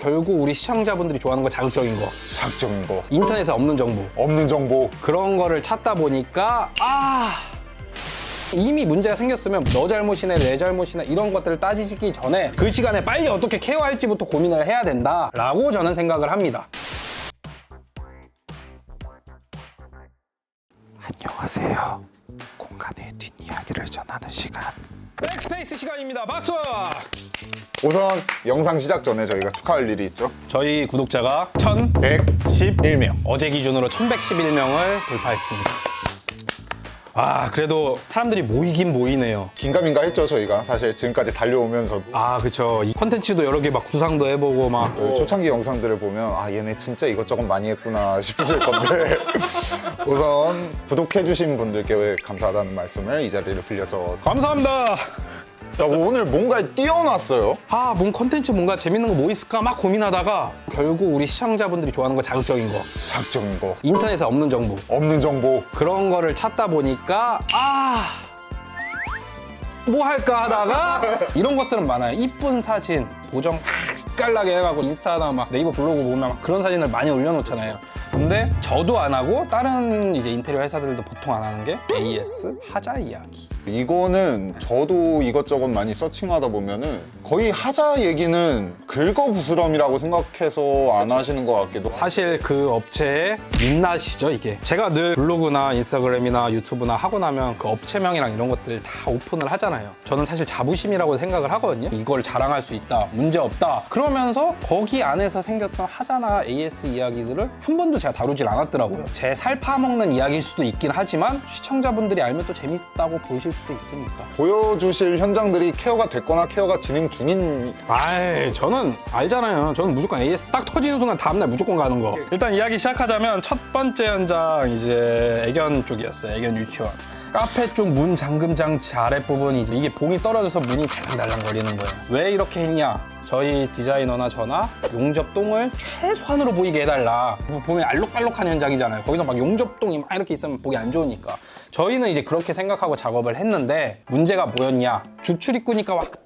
결국 우리 시청자분들이 좋아하는 거 자극적인 거, 자극적인 거, 인터넷에 없는 정보, 없는 정보. 그런 거를 찾다 보니까 이미 문제가 생겼으면 너 잘못이네 내 잘못이네 이런 것들을 따지기 전에 그 시간에 빨리 어떻게 케어할지부터 고민을 해야 된다라고 저는 생각을 합니다. 안녕하세요. 공간의 뒷이야기를 전하는 시간. 백스페이스 시간입니다. 박수! 우선 영상 시작 전에 저희가 축하할 일이 있죠. 저희 구독자가 111명. 어제 기준으로 1111명을 돌파했습니다. 그래도 사람들이 모이긴 모이네요. 긴가민가 했죠, 저희가. 사실 지금까지 달려오면서 그쵸. 이 컨텐츠도 여러 개 막 구상도 해보고 막. 그 초창기 영상들을 보면 얘네 진짜 이것저것 많이 했구나 싶으실 건데 우선 구독해주신 분들께 감사하다는 말씀을 이 자리를 빌려서 감사합니다. 오늘 뭔가 띄워놨어요. 뭔 컨텐츠 뭔가 재밌는 거 뭐 있을까 막 고민하다가 결국 우리 시청자분들이 좋아하는 거 자극적인 거, 자극적인 거, 인터넷에 없는 정보, 없는 정보. 그런 거를 찾다 보니까 뭐 할까 하다가 이런 것들은 많아요. 이쁜 사진 보정 깔라게 해가고 인스타나 막 네이버 블로그 보면 막 그런 사진을 많이 올려놓잖아요. 근데 저도 안 하고 다른 이제 인테리어 회사들도 보통 안 하는 게 AS 하자 이야기. 이거는 저도 이것저것 많이 서칭하다 보면은 거의 하자 얘기는 긁어부스럼이라고 생각해서 안 하시는 것 같기도 하고. 사실 그 업체의 민낯이죠 이게. 제가 늘 블로그나 인스타그램이나 유튜브나 하고 나면 그 업체명이랑 이런 것들 다 오픈을 하잖아요. 저는 사실 자부심이라고 생각을 하거든요. 이걸 자랑할 수 있다, 문제 없다. 그러면서 거기 안에서 생겼던 하자나 AS 이야기들을 한 번도 제가 다루질 않았더라고요. 제 살 파먹는 이야기일 수도 있긴 하지만 시청자분들이 알면 또 재밌다고 보실 수도 있으니까. 보여주실 현장들이 케어가 됐거나 케어가 진행 중인. 저는 알잖아요. 저는 무조건 AS 딱 터지는 순간 다음날 무조건 가는 거. 일단 이야기 시작하자면 첫 번째 현장 이제 애견 쪽이었어요. 애견 유치원. 카페 쪽 문 잠금 장치 아랫부분이 이게 봉이 떨어져서 문이 달랑달랑 거리는 거예요. 왜 이렇게 했냐? 저희 디자이너나 저나 용접동을 최소한으로 보이게 해달라. 보면 알록달록한 현장이잖아요. 거기서 막 용접동이 막 이렇게 있으면 보기 안 좋으니까. 저희는 이제 그렇게 생각하고 작업을 했는데 문제가 뭐였냐? 주출입구니까 왔다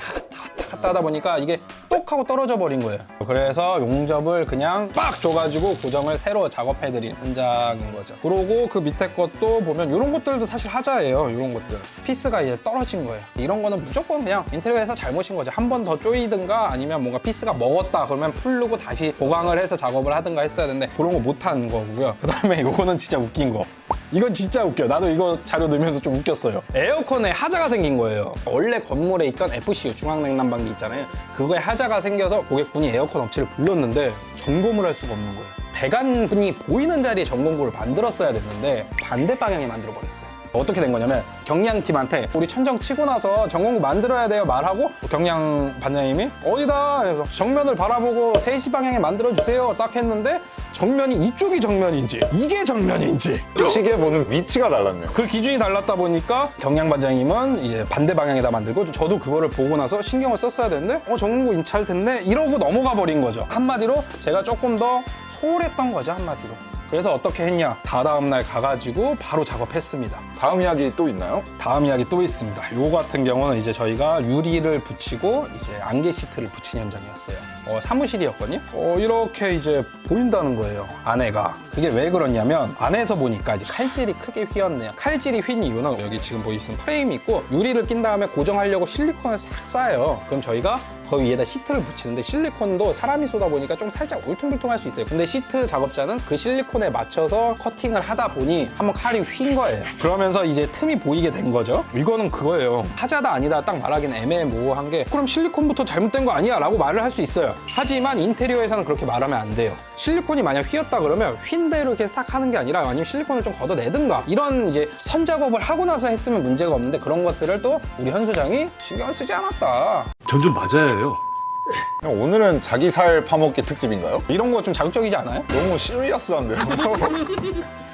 갔다 하다 보니까 이게 똑 하고 떨어져 버린 거예요. 그래서 용접을 그냥 빡 줘가지고 고정을 새로 작업해드린 현장인 거죠. 그러고 그 밑에 것도 보면 이런 것들도 사실 하자예요. 이런 것들. 피스가 이제 떨어진 거예요. 이런 거는 무조건 그냥 인테리어에서 잘못인 거죠. 한 번 더 조이든가 아니면 뭔가 피스가 먹었다 그러면 풀르고 다시 보강을 해서 작업을 하든가 했어야 되는데 그런 거 못한 거고요. 그 다음에 이거는 진짜 웃긴 거. 이건 진짜 웃겨. 나도 이거 자료 넣으면서 좀 웃겼어요. 에어컨에 하자가 생긴 거예요. 원래 건물에 있던 FCU 중앙냉난방기 있잖아요. 그거에 하자가 생겨서 고객분이 에어컨 업체를 불렀는데 점검을 할 수가 없는 거예요. 배관이 보이는 자리에 점검구를 만들었어야 됐는데 반대 방향에 만들어 버렸어요. 어떻게 된 거냐면 경량팀한테 우리 천정 치고 나서 점검구 만들어야 돼요 말하고 경량 반장님이 어디다 해서 정면을 바라보고 3시 방향에 만들어 주세요 딱 했는데 정면이 이쪽이 정면인지 이게 정면인지 시계 보는 위치가 달랐네요. 그 기준이 달랐다 보니까 경량 반장님은 이제 반대 방향에다 만들고 저도 그거를 보고 나서 신경을 썼어야 되는데 점검구 인차할 텐데 이러고 넘어가 버린 거죠. 한마디로 제가 조금 더 소홀했던 거죠, 한마디로. 그래서 어떻게 했냐? 다다음 날 가가지고 바로 작업했습니다. 다음 이야기 또 있나요? 다음 이야기 또 있습니다. 요거 같은 경우는 이제 저희가 유리를 붙이고 이제 안개 시트를 붙인 현장이었어요. 사무실이었거든요. 이렇게 이제 보인다는 거예요, 안에가. 그게 왜 그러냐면 안에서 보니까 이제 칼질이 크게 휘었네요. 칼질이 휜 이유는 여기 지금 보이시는 프레임이 있고 유리를 낀 다음에 고정하려고 실리콘을 싹 쏴요. 그럼 저희가 그 위에다 시트를 붙이는데 실리콘도 사람이 쏘다 보니까 좀 살짝 울퉁불퉁할 수 있어요. 근데 시트 작업자는 그 실리콘에 맞춰서 커팅을 하다 보니 한번 칼이 휜 거예요. 그러면서 이제 틈이 보이게 된 거죠. 이거는 그거예요. 하자다 아니다 딱 말하기는 애매모호한 게 그럼 실리콘부터 잘못된 거 아니야? 라고 말을 할 수 있어요. 하지만 인테리어에서는 그렇게 말하면 안 돼요. 실리콘이 만약 휘었다 그러면 휜 대로 이렇게 싹 하는 게 아니라 아니면 실리콘을 좀 걷어내든가 이런 이제 선 작업을 하고 나서 했으면 문제가 없는데 그런 것들을 또 우리 현 소장이 신경을 쓰지 않았다. 전 좀 맞아요. 형, 오늘은 자기 살 파먹기 특집인가요? 이런 거 좀 자극적이지 않아요? 너무 시리어스한데요.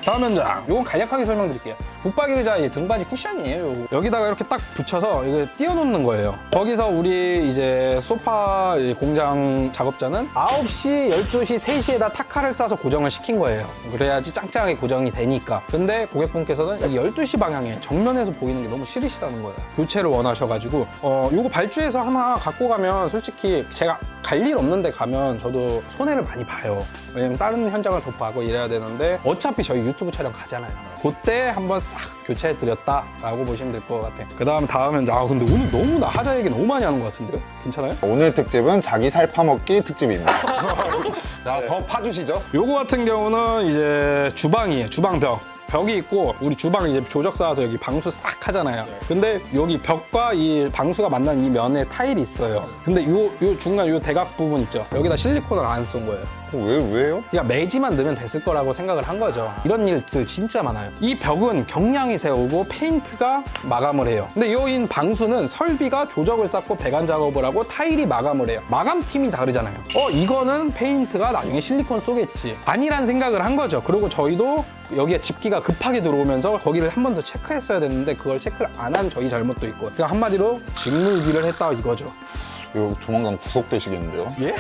다음 현장. 요건 간략하게 설명드릴게요. 붙박이 의자 등받이 쿠션이에요. 요거. 여기다가 이렇게 딱 붙여서 이거 띄워놓는 거예요. 거기서 우리 이제 소파 공장 작업자는 9시, 12시, 3시에다 타카를 싸서 고정을 시킨 거예요. 그래야지 짱짱하게 고정이 되니까. 근데 고객분께서는 여기 12시 방향에 정면에서 보이는 게 너무 싫으시다는 거예요. 교체를 원하셔가지고 요거 발주해서 하나 갖고 가면 솔직히 제가 갈 일 없는데 가면 저도 손해를 많이 봐요. 왜냐면 다른 현장을 더 봐고 이래야 되는데 어차피 저희 유튜브 촬영 가잖아요. 그때 한번 싹 교체해 드렸다라고 보시면 될 것 같아요. 다음 현장. 근데 오늘 너무 나 하자 얘기 너무 많이 하는 것 같은데요? 괜찮아요? 오늘 특집은 자기 살 파먹기 특집입니다. 자, 더 파주시죠. 요거 같은 경우는 이제 주방이에요. 주방벽. 벽이 있고 우리 주방 이제 조적 쌓아서 여기 방수 싹 하잖아요. 근데 여기 벽과 이 방수가 만난 이 면에 타일이 있어요. 근데 요 중간 요 대각 부분 있죠. 여기다 실리콘을 안 쓴 거예요. 왜요? 그냥 매지만 넣으면 됐을 거라고 생각을 한 거죠. 이런 일들 진짜 많아요. 이 벽은 경량이 세우고 페인트가 마감을 해요. 근데 이 방수는 설비가 조적을 쌓고 배관 작업을 하고 타일이 마감을 해요. 마감팀이 다르잖아요. 이거는 페인트가 나중에 실리콘 쏘겠지. 아니란 생각을 한 거죠. 그리고 저희도 여기에 집기가 급하게 들어오면서 거기를 한 번 더 체크했어야 됐는데 그걸 체크를 안 한 저희 잘못도 있고, 그냥 한마디로 직물기를 했다 이거죠. 이거 조만간 구속되시겠는데요? 예?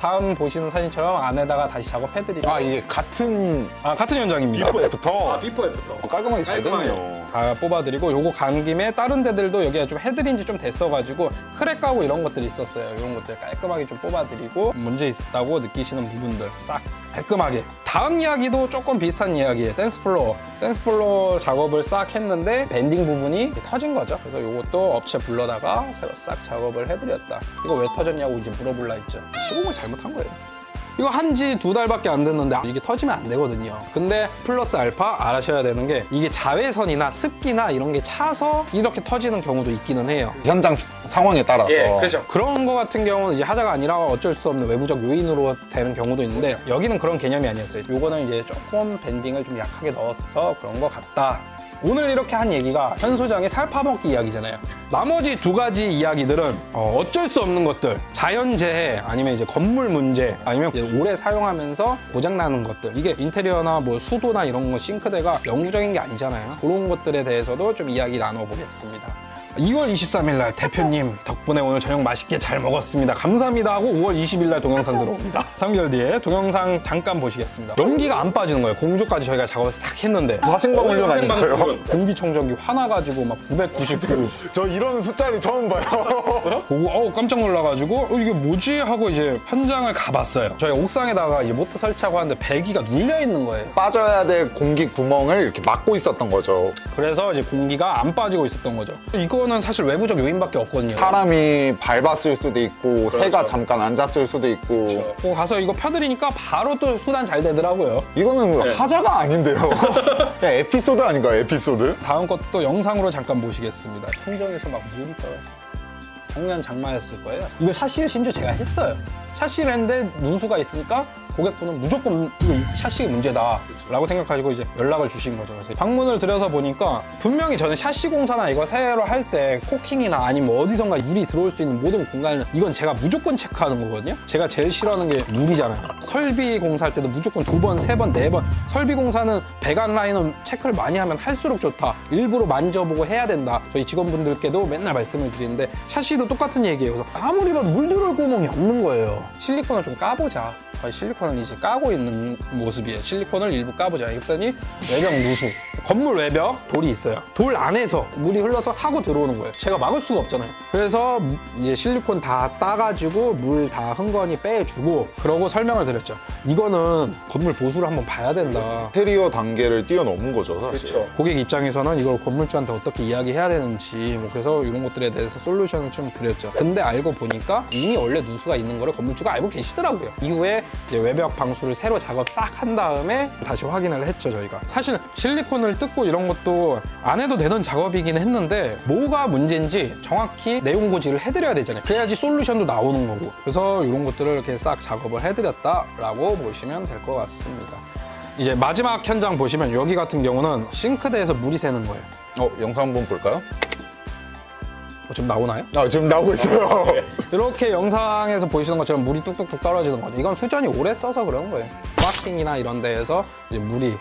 다음 보시는 사진처럼 안에다가 다시 작업해드리고. 이게 같은 같은 현장입니다. 비포 애프터 비포 애프터. 깔끔하게 잘 됐네요. 다 뽑아드리고, 요거 간 김에 다른 데들도 여기가 좀 해드린 지 좀 됐어가지고 크랙 가고 이런 것들이 있었어요. 이런 것들 깔끔하게 좀 뽑아드리고, 문제 있다고 느끼시는 부분들 싹 깔끔하게. 다음 이야기도 조금 비슷한 이야기예요. 댄스플로어 작업을 싹 했는데 밴딩 부분이 터진 거죠. 그래서 요것도 업체 불러다가 새로 싹 작업을 해드렸다. 이거 왜 터졌냐고 이제 물어볼라 했죠. 시공을 잘못한 거예요. 이거 한지 2달밖에 안 됐는데 이게 터지면 안 되거든요. 근데 플러스 알파 아셔야 되는 게, 이게 자외선이나 습기나 이런 게 차서 이렇게 터지는 경우도 있기는 해요. 현장 상황에 따라서. 그죠. 그런 거 같은 경우는 이제 하자가 아니라 어쩔 수 없는 외부적 요인으로 되는 경우도 있는데, 여기는 그런 개념이 아니었어요. 요거는 이제 조금 밴딩을 좀 약하게 넣어서 그런 거 같다. 오늘 이렇게 한 얘기가 현 소장의 살 파먹기 이야기잖아요. 나머지 두 가지 이야기들은 어쩔 수 없는 것들, 자연재해, 아니면 이제 건물 문제, 아니면 이제 오래 사용하면서 고장나는 것들, 이게 인테리어나 뭐 수도나 이런 거 싱크대가 영구적인 게 아니잖아요. 그런 것들에 대해서도 좀 이야기 나눠보겠습니다. 2월 23일 날 대표님 덕분에 오늘 저녁 맛있게 잘 먹었습니다. 감사합니다 하고 5월 20일 날 동영상 들어옵니다. 3개월 뒤에 동영상 잠깐 보시겠습니다. 연기가 안 빠지는 거예요. 공조까지 저희가 작업을 싹 했는데. 화생방울련 아닌가요? 공기청정기 화나가지고 막 999. 저 이런 숫자를 처음 봐요. 보고 깜짝 놀라가지고 이게 뭐지 하고 이제 현장을 가봤어요. 저희가 옥상에다가 이제 모터 설치하고 하는데 배기가 눌려 있는 거예요. 빠져야 될 공기 구멍을 이렇게 막고 있었던 거죠. 그래서 이제 공기가 안 빠지고 있었던 거죠. 이거는 사실 외부적 요인밖에 없거든요. 사람이 밟았을 수도 있고, 새가 잠깐 앉았을 수도 있고. 그거 가서 이거 펴드리니까 바로 또 수단 잘 되더라고요. 이거는 하자가 아닌데요. 그냥 에피소드 아닌가요, 에피소드? 다음 것도 또 영상으로 잠깐 보시겠습니다. 현장에서 막 물이 떠요. 작년 장마였을 거예요. 이거 샤시를 심지어 제가 했어요. 샤시를 했는데 누수가 있으니까 고객분은 무조건 이거 샤시가 문제다 라고 생각하시고 이제 연락을 주신 거죠. 그래서 방문을 드려서 보니까 분명히 저는 샤시 공사나 이거 새로 할 때 코킹이나 아니면 어디선가 물이 들어올 수 있는 모든 공간을, 이건 제가 무조건 체크하는 거거든요. 제가 제일 싫어하는 게 물이잖아요. 설비 공사할 때도 무조건 2번, 3번, 4번. 설비 공사는 배관 라인은 체크를 많이 하면 할수록 좋다. 일부러 만져보고 해야 된다. 저희 직원분들께도 맨날 말씀을 드리는데, 샤시도 똑같은 얘기예요. 그래서 아무리 봐도 물 들어올 구멍이 없는 거예요. 실리콘을 좀 까보자. 실리콘을 이제 까고 있는 모습이에요. 실리콘을 일부 까보자 했더니 외벽 누수, 건물 외벽 돌이 있어요. 돌 안에서 물이 흘러서 하고 들어오는 거예요. 제가 막을 수가 없잖아요. 그래서 이제 실리콘 다 따가지고 물 다 흥건히 빼주고, 그러고 설명을 드렸죠. 이거는 건물 보수를 한번 봐야 된다. 인테리어 단계를 뛰어넘은 거죠, 사실. 고객 입장에서는 이걸 건물주한테 어떻게 이야기해야 되는지, 그래서 이런 것들에 대해서 솔루션을 좀 드렸죠. 근데 알고 보니까 이미 원래 누수가 있는 거를 건물주가 알고 계시더라고요. 이후에 이제 외벽 방수를 새로 작업 싹 한 다음에 다시 확인을 했죠, 저희가. 사실 실리콘을 뜯고 이런 것도 안 해도 되는 작업이긴 했는데, 뭐가 문제인지 정확히 내용 고지를 해드려야 되잖아요. 그래야지 솔루션도 나오는 거고. 그래서 이런 것들을 이렇게 싹 작업을 해드렸다라고 보시면 될 것 같습니다. 이제 마지막 현장 보시면 여기 같은 경우는 싱크대에서 물이 새는 거예요. 영상 한번 볼까요? 지금 나오나요? 지금 나오고 있어요. 이렇게 영상에서 보시는 것처럼 물이 뚝뚝뚝 떨어지는 거죠. 이건 수전이 오래 써서 그런 거예요. 파킹이나 이런 데에서 이제 물이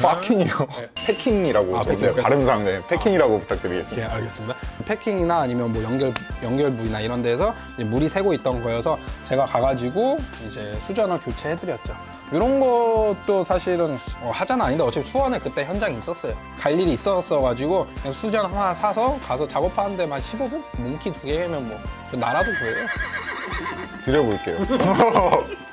fucking이요? 패킹이라고 아, 좀 패킹. 발음상 패킹이라고 부탁드리겠습니다. 예, 알겠습니다. 패킹이나 아니면 뭐 연결 부위나 이런 데서 이제 물이 새고 있던 거여서 제가 가가지고 이제 수전을 교체해드렸죠. 이런 것도 사실은 하자는 아닌데 어차피 수원에 그때 현장이 있었어요. 갈 일이 있었어가지고 그냥 수전 하나 사서 가서 작업하는데 한 15분? 몽키 2개 하면 뭐 저 나라도 구해요. 드려볼게요.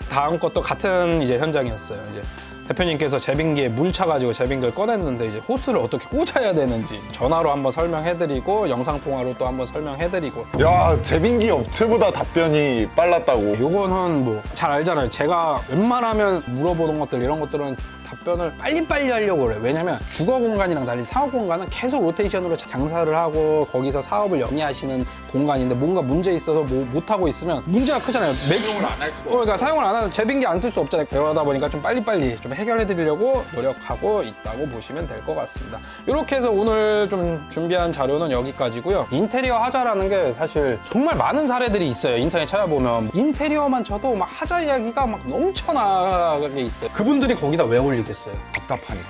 다음 것도 같은 이제 현장이었어요. 이제 대표님께서 제빙기에 물 차가지고 제빙기를 꺼냈는데 이제 호스를 어떻게 꽂아야 되는지 전화로 한번 설명해드리고 영상통화로 또 한번 설명해드리고 야, 제빙기 업체보다 답변이 빨랐다고. 요거는 뭐 잘 알잖아요. 제가 웬만하면 물어보는 것들 이런 것들은 답변을 빨리빨리 하려고 그래요. 왜냐면 주거 공간이랑 달리 사업 공간은 계속 로테이션으로 장사를 하고 거기서 사업을 영위하시는 공간인데 뭔가 문제 있어서 뭐 못하고 있으면 문제가 크잖아요. 사용을 안 할 수가 그러니까 사용을 안 하는 제빙기 안 쓸 수 없잖아요. 그러다 보니까 좀 빨리빨리 좀 해결해 드리려고 노력하고 있다고 보시면 될 것 같습니다. 이렇게 해서 오늘 좀 준비한 자료는 여기까지고요. 인테리어 하자라는 게 사실 정말 많은 사례들이 있어요. 인터넷 찾아보면 인테리어만 쳐도 막 하자 이야기가 막 넘쳐나게 있어요. 그분들이 거기다 왜 올리겠어요?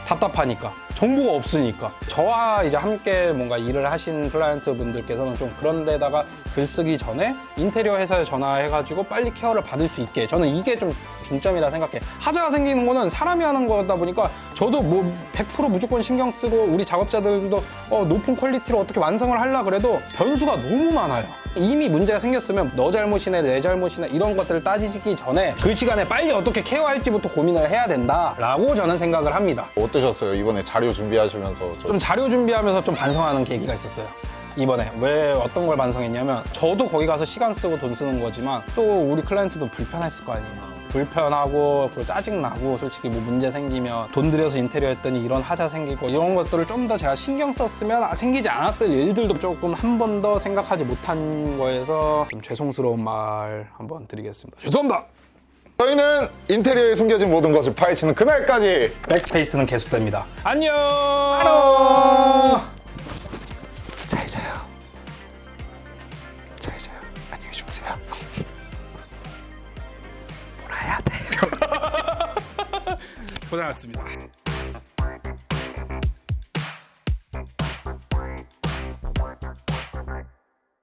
답답하니까 정보가 없으니까. 저와 이제 함께 뭔가 일을 하신 클라이언트 분들께서는 좀 그런 데다가 글 쓰기 전에 인테리어 회사에 전화해가지고 빨리 케어를 받을 수 있게, 저는 이게 좀 중점이라 생각해. 하자가 생기는 거는 사람이 하는 거다 보니까 저도 뭐 100% 무조건 신경 쓰고 우리 작업자들도 높은 퀄리티로 어떻게 완성을 하려 그래도 변수가 너무 많아요. 이미 문제가 생겼으면 너 잘못이네 내 잘못이네 이런 것들을 따지기 전에 그 시간에 빨리 어떻게 케어할지부터 고민을 해야 된다라고 저는 생각을 합니다. 어떠셨어요? 이번에 자료 준비하시면서 좀 자료 준비하면서 좀 반성하는 계기가 있었어요. 이번에 왜 어떤 걸 반성했냐면 저도 거기 가서 시간 쓰고 돈 쓰는 거지만 또 우리 클라이언트도 불편했을 거 아니에요. 불편하고 그리고 짜증나고 솔직히 뭐 문제 생기면 돈 들여서 인테리어 했더니 이런 하자 생기고 이런 것들을 좀 더 제가 신경 썼으면 생기지 않았을 일들도 조금 한 번 더 생각하지 못한 거에서 좀 죄송스러운 말 한번 드리겠습니다. 죄송합니다. 저희는 인테리어에 숨겨진 모든 것을 파헤치는 그날까지 백스페이스는 계속됩니다. 안녕. 잘 자요. 잘 자요. 안녕히 주무세요. 몰아야 돼. 고생하셨습니다.